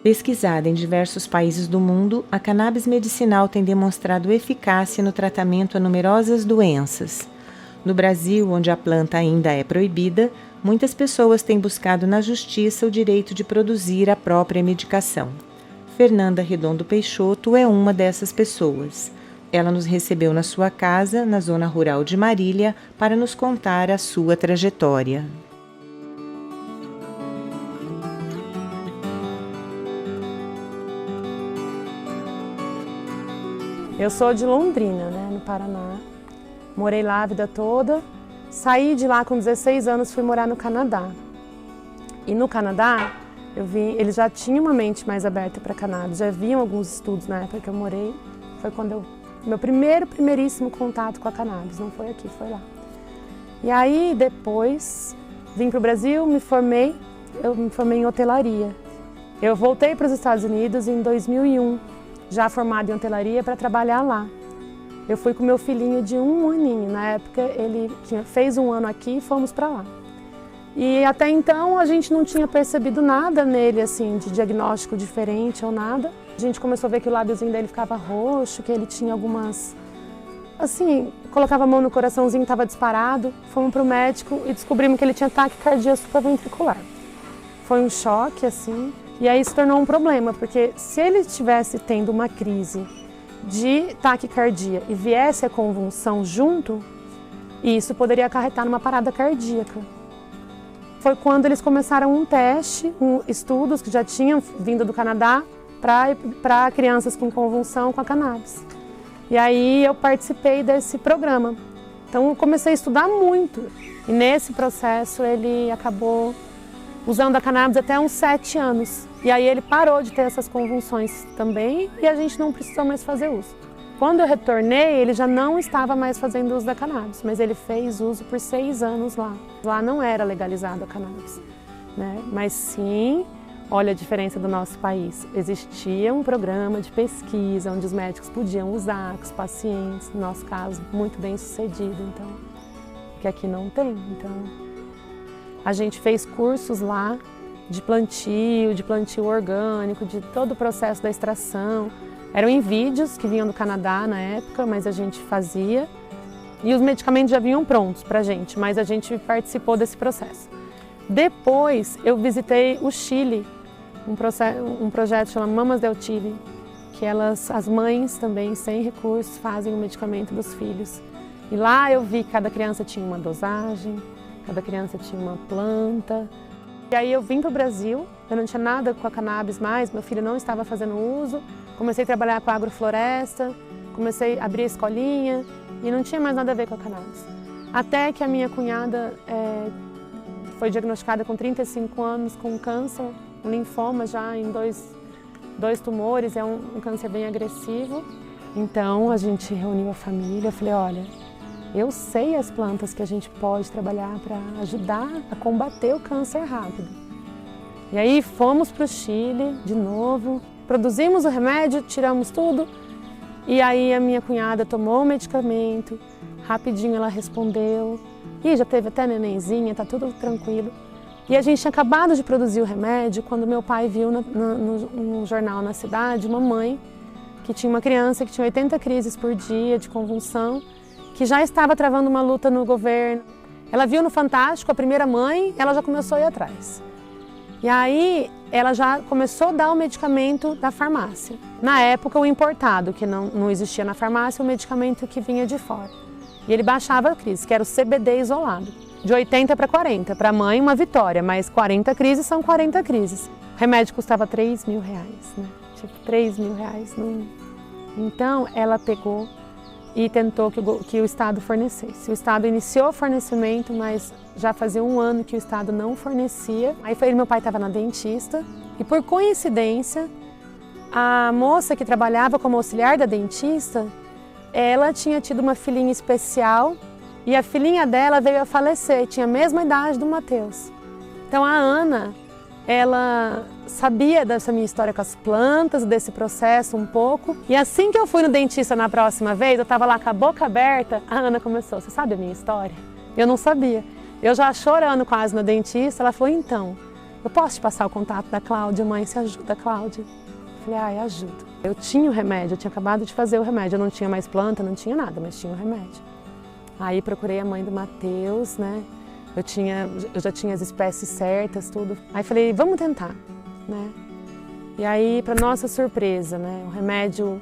Pesquisada em diversos países do mundo, a cannabis medicinal tem demonstrado eficácia no tratamento a numerosas doenças. No Brasil, onde a planta ainda é proibida, muitas pessoas têm buscado na justiça o direito de produzir a própria medicação. Fernanda Redondo Peixoto é uma dessas pessoas. Ela nos recebeu na sua casa, na zona rural de Marília, para nos contar a sua trajetória. Eu sou de Londrina, no Paraná. Morei lá a vida toda. Saí de lá com 16 anos, fui morar no Canadá. E no Canadá, eles já tinham uma mente mais aberta para cannabis. Já haviam alguns estudos na época que eu morei. Foi quando meu primeiríssimo contato com a cannabis. Não foi aqui, foi lá. E aí, depois, vim para o Brasil, me formei. Eu me formei em hotelaria. Eu voltei para os Estados Unidos em 2001. Já formado em hotelaria, para trabalhar lá. Eu fui com meu filhinho de 1 aninho. Na época, ele fez 1 ano aqui e fomos para lá. E até então, a gente não tinha percebido nada nele, assim, de diagnóstico diferente ou nada. A gente começou a ver que o lábiozinho dele ficava roxo, que ele tinha algumas... Assim, colocava a mão no coraçãozinho, estava disparado. Fomos para o médico e descobrimos que ele tinha taquicardia supraventricular. Foi um choque, assim. E aí se tornou um problema, porque se ele estivesse tendo uma crise de taquicardia e viesse a convulsão junto, isso poderia acarretar numa parada cardíaca. Foi quando eles começaram um teste, estudos que já tinham vindo do Canadá para crianças com convulsão com a cannabis. E aí eu participei desse programa. Então eu comecei a estudar muito e nesse processo ele acabou usando a cannabis até uns 7 anos. E aí ele parou de ter essas convulsões também e a gente não precisou mais fazer uso. Quando eu retornei, ele já não estava mais fazendo uso da cannabis, mas ele fez uso por 6 anos lá. Lá não era legalizado a cannabis, Mas sim, olha a diferença do nosso país. Existia um programa de pesquisa onde os médicos podiam usar com os pacientes, no nosso caso, muito bem sucedido, então, que aqui não tem, então... A gente fez cursos lá de plantio orgânico, de todo o processo da extração. Eram em vídeos que vinham do Canadá na época, mas a gente fazia. E os medicamentos já vinham prontos pra gente, mas a gente participou desse processo. Depois eu visitei o Chile, um projeto chamado Mamas del Chile, que as mães também, sem recursos, fazem o medicamento dos filhos. E lá eu vi que cada criança tinha uma dosagem, cada criança tinha uma planta. E aí eu vim para o Brasil, eu não tinha nada com a cannabis mais, meu filho não estava fazendo uso. Comecei a trabalhar com a agrofloresta, comecei a abrir a escolinha e não tinha mais nada a ver com a cannabis. Até que a minha cunhada foi diagnosticada com 35 anos com câncer, um linfoma já em dois tumores, é um câncer bem agressivo. Então a gente reuniu a família, eu falei, olha, eu sei as plantas que a gente pode trabalhar para ajudar a combater o câncer rápido. E aí fomos para o Chile de novo, produzimos o remédio, tiramos tudo. E aí a minha cunhada tomou o medicamento, rapidinho ela respondeu. E já teve até nenenzinha, tá tudo tranquilo. E a gente tinha acabado de produzir o remédio quando meu pai viu no jornal na cidade uma mãe que tinha uma criança que tinha 80 crises por dia de convulsão, que já estava travando uma luta no governo. Ela viu no Fantástico a primeira mãe, ela já começou a ir atrás. E aí ela já começou a dar o medicamento da farmácia. Na época o importado, que não existia na farmácia, o medicamento que vinha de fora. E ele baixava a crise, que era o CBD isolado. De 80 para 40, para a mãe uma vitória, mas 40 crises são 40 crises. O remédio custava R$3.000, Tipo, R$3.000. Então ela pegou e tentou que o Estado fornecesse. O Estado iniciou o fornecimento, mas já fazia 1 ano que o Estado não fornecia. Aí meu pai estava na dentista e, por coincidência, a moça que trabalhava como auxiliar da dentista, ela tinha tido uma filhinha especial e a filhinha dela veio a falecer, tinha a mesma idade do Matheus. Então a Ana, ela sabia dessa minha história com as plantas, desse processo um pouco. E assim que eu fui no dentista na próxima vez, eu estava lá com a boca aberta, a Ana começou, você sabe a minha história? Eu não sabia. Eu já chorando quase no dentista, ela falou, então, eu posso te passar o contato da Cláudia, mãe, você ajuda a Cláudia? Eu falei, ai, ajudo. Eu tinha o remédio, eu tinha acabado de fazer o remédio, eu não tinha mais planta, não tinha nada, mas tinha o remédio. Aí procurei a mãe do Matheus, né? Eu já tinha as espécies certas, tudo. Aí falei, vamos tentar, né? E aí, para nossa surpresa, né? O remédio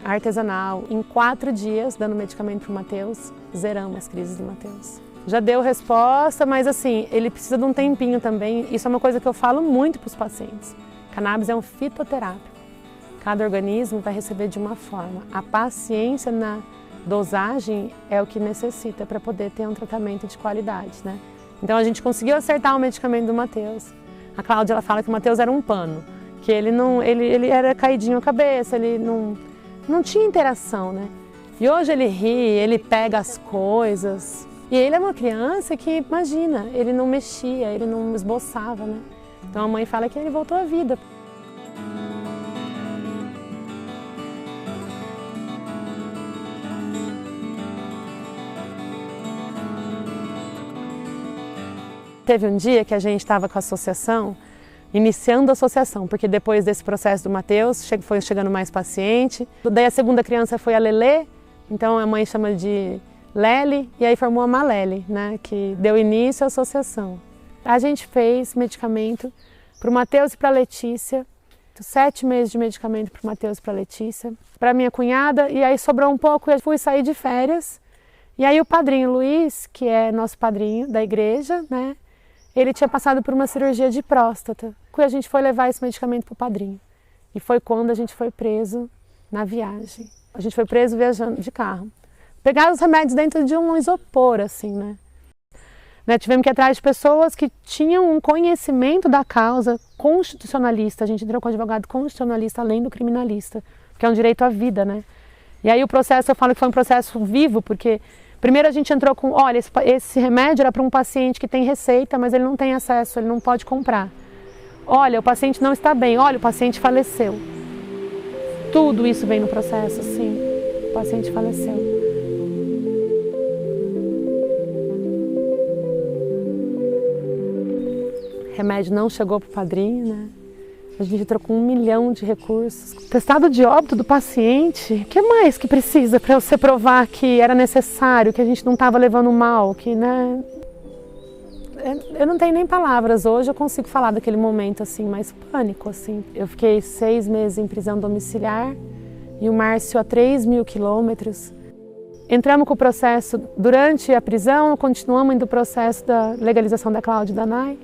artesanal, em 4 dias, dando medicamento para o Matheus, zeramos as crises do Matheus. Já deu resposta, mas assim, ele precisa de um tempinho também. Isso é uma coisa que eu falo muito para os pacientes. Cannabis é um fitoterápico. Cada organismo vai receber de uma forma. A paciência na dosagem é o que necessita para poder ter um tratamento de qualidade, né? Então a gente conseguiu acertar o medicamento do Matheus. A Cláudia, ela fala que o Matheus era um pano, que ele era caidinho a cabeça, ele não tinha interação, né? E hoje ele ri, ele pega as coisas. E ele é uma criança que, imagina, ele não mexia, ele não esboçava, né? Então a mãe fala que ele voltou à vida. Teve um dia que a gente estava com a associação, iniciando a associação, porque depois desse processo do Matheus, foi chegando mais paciente. Daí a segunda criança foi a Lelê, então a mãe chama de Lely, e aí formou a Malele, né, que deu início à associação. A gente fez medicamento para o Matheus e para a Letícia, 7 meses de medicamento para o Matheus e para a Letícia, para minha cunhada, e aí sobrou um pouco, eu fui sair de férias, e aí o padrinho Luiz, que é nosso padrinho da igreja, né, ele tinha passado por uma cirurgia de próstata, e a gente foi levar esse medicamento para o padrinho. E foi quando a gente foi preso na viagem. A gente foi preso viajando de carro. Pegaram os remédios dentro de um isopor, assim, né? Tivemos que ir atrás de pessoas que tinham um conhecimento da causa constitucionalista. A gente entrou com advogado constitucionalista além do criminalista, que é um direito à vida, né? E aí o processo, eu falo que foi um processo vivo, porque primeiro a gente entrou com, olha, esse remédio era para um paciente que tem receita, mas ele não tem acesso, ele não pode comprar. Olha, o paciente não está bem, olha, o paciente faleceu. Tudo isso vem no processo, sim, o paciente faleceu. O remédio não chegou para o padrinho, né? A gente entrou com 1 milhão de recursos. Testado de óbito do paciente. O que mais que precisa para você provar que era necessário, que a gente não estava levando mal, que, né? Eu não tenho nem palavras. Hoje eu consigo falar daquele momento assim, mais pânico, assim. Eu fiquei 6 meses em prisão domiciliar e o Márcio a 3.000 quilômetros. Entramos com o processo durante a prisão, continuamos indo o processo da legalização da Cláudia e da Nay.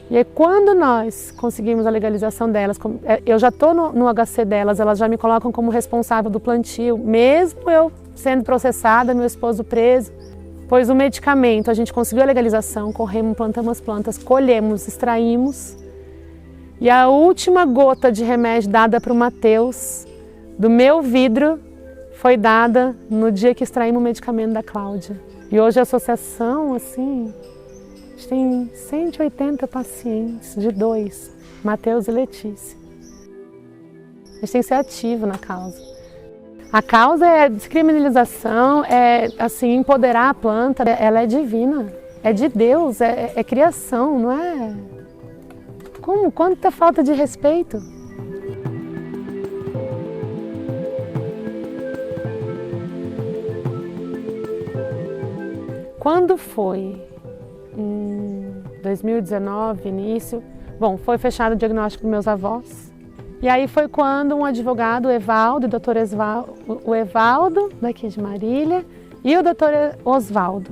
E aí, quando nós conseguimos a legalização delas, eu já estou no HC delas, elas já me colocam como responsável do plantio, mesmo eu sendo processada, meu esposo preso. Pois o medicamento, a gente conseguiu a legalização, corremos, plantamos as plantas, colhemos, extraímos. E a última gota de remédio dada para o Matheus, do meu vidro, foi dada no dia que extraímos o medicamento da Cláudia. E hoje a associação, assim, a gente tem 180 pacientes, de 2, Matheus e Letícia. A gente tem que ser ativo na causa. A causa é descriminalização, é assim, empoderar a planta, ela é divina, é de Deus, é criação, não é? Como? Quanta falta de respeito. Quando foi? Em 2019, início, bom, foi fechado o diagnóstico dos meus avós. E aí foi quando um advogado, o Evaldo, o Evaldo, daqui de Marília, e o doutor Osvaldo,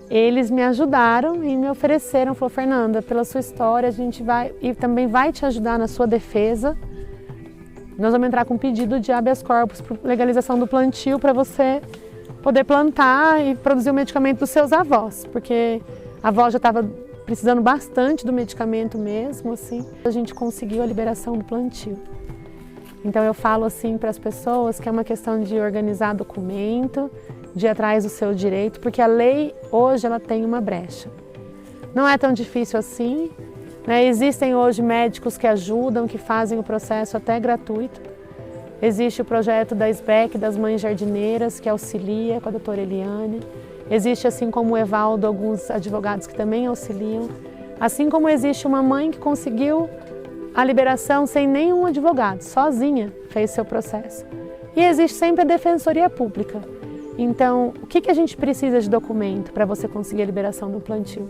eles me ajudaram e me ofereceram, falou, Fernanda, pela sua história, a gente vai, e também vai te ajudar na sua defesa. Nós vamos entrar com um pedido de habeas corpus para legalização do plantio para você poder plantar e produzir o medicamento dos seus avós, porque a avó já estava precisando bastante do medicamento mesmo, assim. A gente conseguiu a liberação do plantio. Então eu falo assim para as pessoas que é uma questão de organizar documento, de ir atrás do seu direito, porque a lei hoje ela tem uma brecha. Não é tão difícil assim, né? Existem hoje médicos que ajudam, que fazem o processo até gratuito. Existe o projeto da SBEC, das Mães Jardineiras, que auxilia com a doutora Eliane. Existe, assim como o Evaldo, alguns advogados que também auxiliam. Assim como existe uma mãe que conseguiu a liberação sem nenhum advogado, sozinha fez seu processo. E existe sempre a Defensoria Pública. Então, o que a gente precisa de documento para você conseguir a liberação do plantio?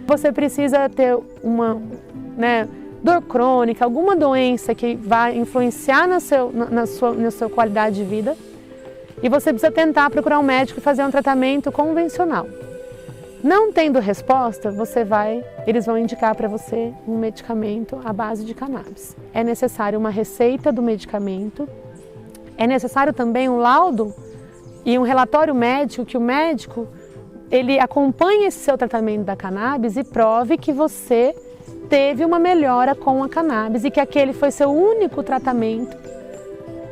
Você precisa ter uma dor crônica, alguma doença que vai influenciar na sua qualidade de vida. E você precisa tentar procurar um médico e fazer um tratamento convencional. Não tendo resposta, eles vão indicar para você um medicamento à base de cannabis. É necessário uma receita do medicamento, é necessário também um laudo e um relatório médico, que o médico ele acompanhe esse seu tratamento da cannabis e prove que você teve uma melhora com a cannabis e que aquele foi seu único tratamento.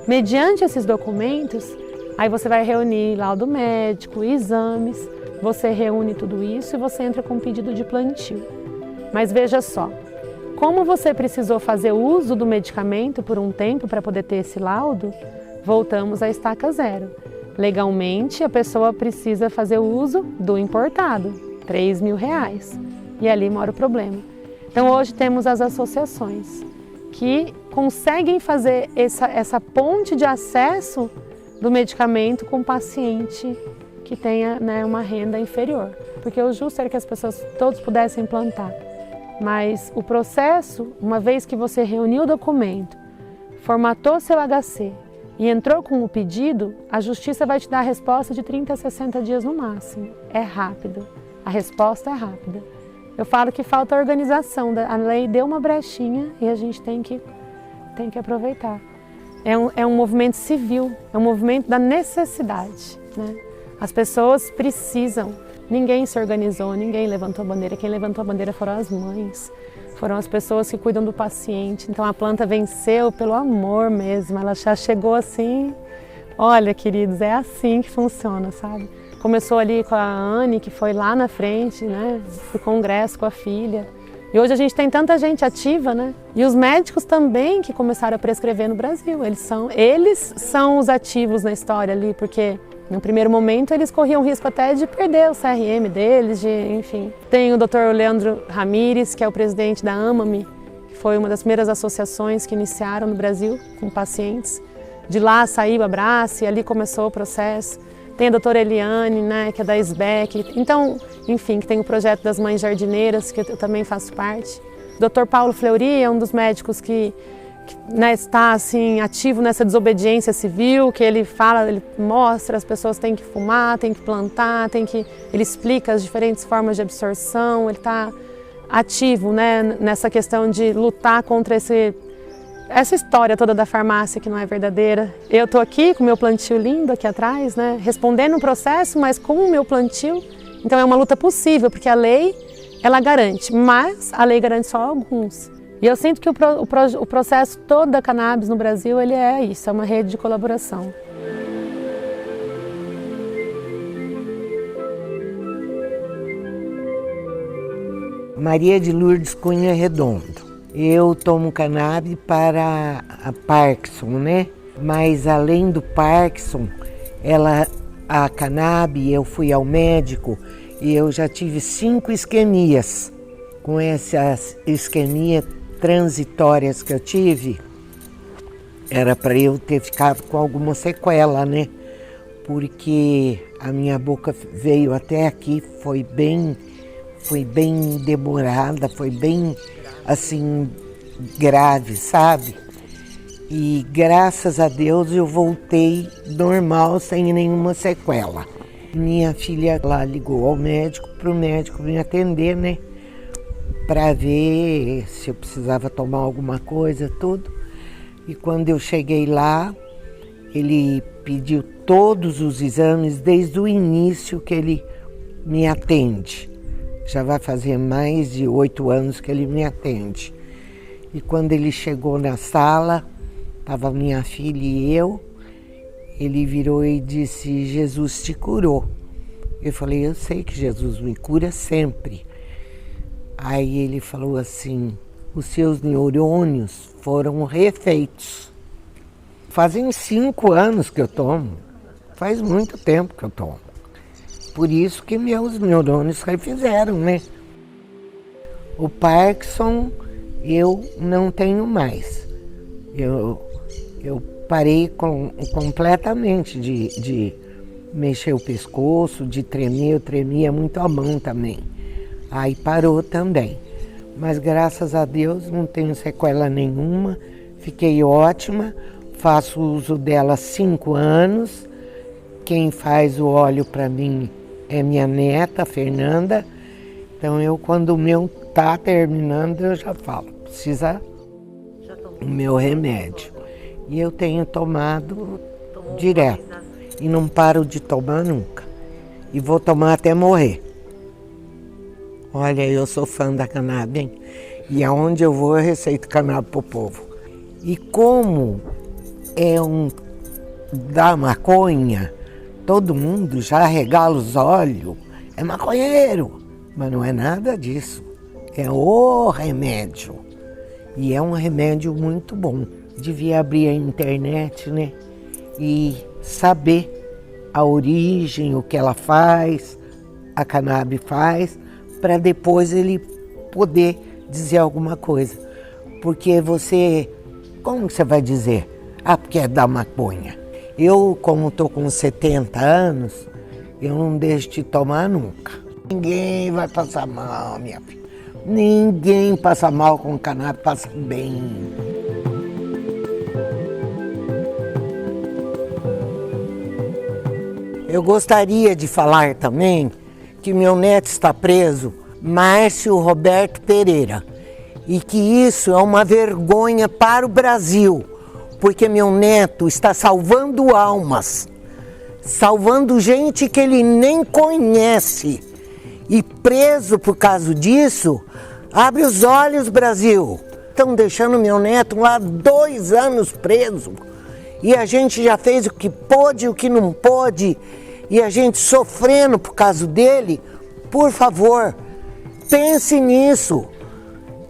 Mediante esses documentos, aí você vai reunir laudo médico, exames, você reúne tudo isso e você entra com um pedido de plantio. Mas veja só, como você precisou fazer uso do medicamento por um tempo para poder ter esse laudo, voltamos à estaca zero. Legalmente, a pessoa precisa fazer uso do importado, R$3.000. E ali mora o problema. Então hoje temos as associações que conseguem fazer essa ponte de acesso do medicamento com o paciente que tenha uma renda inferior. Porque o justo era que as pessoas todos pudessem plantar. Mas o processo, uma vez que você reuniu o documento, formatou seu HC e entrou com o pedido, a justiça vai te dar a resposta de 30 a 60 dias no máximo. É rápido. A resposta é rápida. Eu falo que falta organização. A lei deu uma brechinha e a gente tem que aproveitar. É um movimento civil, é um movimento da necessidade, né? As pessoas precisam. Ninguém se organizou, ninguém levantou a bandeira. Quem levantou a bandeira foram as mães, foram as pessoas que cuidam do paciente. Então a planta venceu pelo amor mesmo. Ela já chegou assim. Olha, queridos, é assim que funciona, sabe? Começou ali com a Anne, que foi lá na frente, né, do congresso com a filha. E hoje a gente tem tanta gente ativa, né? E os médicos também que começaram a prescrever no Brasil. Eles são os ativos na história ali, porque no primeiro momento eles corriam risco até de perder o CRM deles, enfim. Tem o Dr. Leandro Ramires, que é o presidente da AMAME, que foi uma das primeiras associações que iniciaram no Brasil com pacientes. De lá saiu a Abrace e ali começou o processo. Tem a doutora Eliane, né, que é da SBEC. Então, enfim, que tem o projeto das Mães Jardineiras, que eu também faço parte. O Dr. Paulo Fleury é um dos médicos que está assim, ativo nessa desobediência civil, que ele fala, ele mostra, as pessoas têm que fumar, têm que plantar, ele explica as diferentes formas de absorção, ele está ativo, né, nessa questão de lutar contra essa história toda da farmácia que não é verdadeira. Eu estou aqui com o meu plantio lindo aqui atrás, né, respondendo um processo, mas com o meu plantio. Então é uma luta possível, porque a lei, ela garante, mas a lei garante só alguns. E eu sinto que o processo todo da cannabis no Brasil, ele é isso, é uma rede de colaboração. Maria de Lourdes Cunha Redondo. Eu tomo cannabis para a Parkinson, né? Mas além do Parkinson, a cannabis, eu fui ao médico e eu já tive 5 isquemias. Com essas isquemias transitórias que eu tive, era para eu ter ficado com alguma sequela, né? Porque a minha boca veio até aqui, foi bem demorada, foi bem assim grave, sabe? E graças a Deus eu voltei normal, sem nenhuma sequela. Minha filha lá ligou ao médico, para o médico me atender, né? Para ver se eu precisava tomar alguma coisa, tudo. E quando eu cheguei lá, ele pediu todos os exames desde o início que ele me atende. Já vai fazer mais de 8 anos que ele me atende. E quando ele chegou na sala, estava minha filha e eu, ele virou e disse: Jesus te curou. Eu falei: eu sei que Jesus me cura sempre. Aí ele falou assim: os seus neurônios foram refeitos. Fazem 5 anos que eu tomo, faz muito tempo que eu tomo. Por isso que meus neurônios refizeram, né? O Parkinson eu não tenho mais. Eu parei completamente de mexer o pescoço, de tremer, eu tremia muito a mão também. Aí parou também. Mas graças a Deus não tenho sequela nenhuma, fiquei ótima, faço uso dela há 5 anos. Quem faz o óleo para mim é minha neta, a Fernanda. Então quando o meu tá terminando, eu já falo, precisa o meu remédio. E eu tenho tomado direto. E não paro de tomar nunca. E vou tomar até morrer. Olha, eu sou fã da cannabis, hein? E aonde eu vou, eu receito cannabis pro povo. E como é da maconha, todo mundo já regala os olhos, é maconheiro. Mas não é nada disso. É o remédio. E é um remédio muito bom. Devia abrir a internet, né? E saber a origem, o que ela faz, a cannabis faz, para depois ele poder dizer alguma coisa. Porque como você vai dizer? Ah, porque é da maconha. Eu, como estou com 70 anos, eu não deixo de tomar nunca. Ninguém vai passar mal, minha filha. Ninguém passa mal com cannabis, passa bem. Eu gostaria de falar também que meu neto está preso, Márcio Roberto Pereira, e que isso é uma vergonha para o Brasil, porque meu neto está salvando almas, salvando gente que ele nem conhece, e preso por causa disso. Abre os olhos, Brasil. Estão deixando meu neto lá 2 anos preso, e a gente já fez o que pôde e o que não pôde, e a gente sofrendo por causa dele. Por favor, pense nisso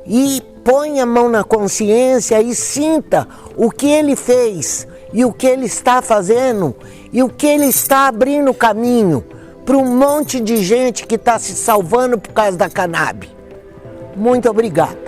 e põe a mão na consciência e sinta o que ele fez e o que ele está fazendo e o que ele está abrindo caminho para um monte de gente que está se salvando por causa da cannabis. Muito obrigada.